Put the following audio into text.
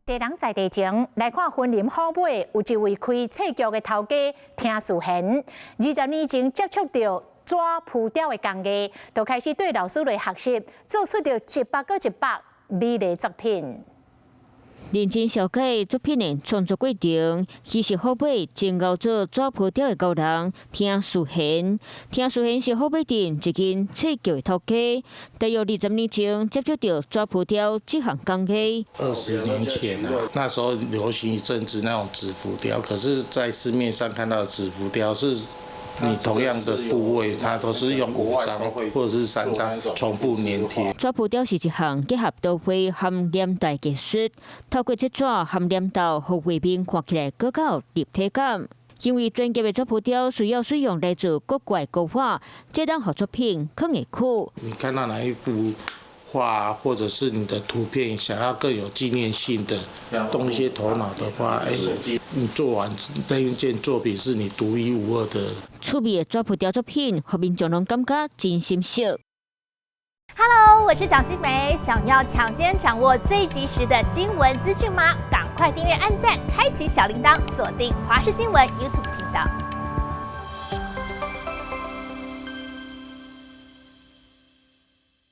地人在地前来看森林好买，有一位开册局的头家听事贤，20年前接触到纸铺雕的工艺，就开始对老师来学习，做出着100个100美丽作品。 认真了解作品的创作过程，其实好买真熬做纸铺雕的高人听事贤。听事贤是好买店一间册局的头家，大约20年前接触到纸铺雕这项工艺。20年前啊，那时候流行一阵子那种纸浮雕，可是，在市面上看到的纸浮雕是。 你同样的部位，它都是用5张或者是3张重复粘贴。纸铺雕是一项结合刀绘和黏带技术，透过这纸和黏豆，让画面看起来更有立体感。因为专业的纸铺雕需要使用来自国外高画，这让好作品更会酷。你看到哪一幅？ 画或者是你的图片，想要更有纪念性的，动一些头脑的话，你做完那一件作品是你独一无二的。趣味的纸铺雕作品，让民众拢感觉真心惜。 Hello， 我是蒋欣梅。想要抢先掌握最及时的新闻资讯吗？赶快订阅、按赞、开启小铃铛，锁定华视新闻 YouTube 频道。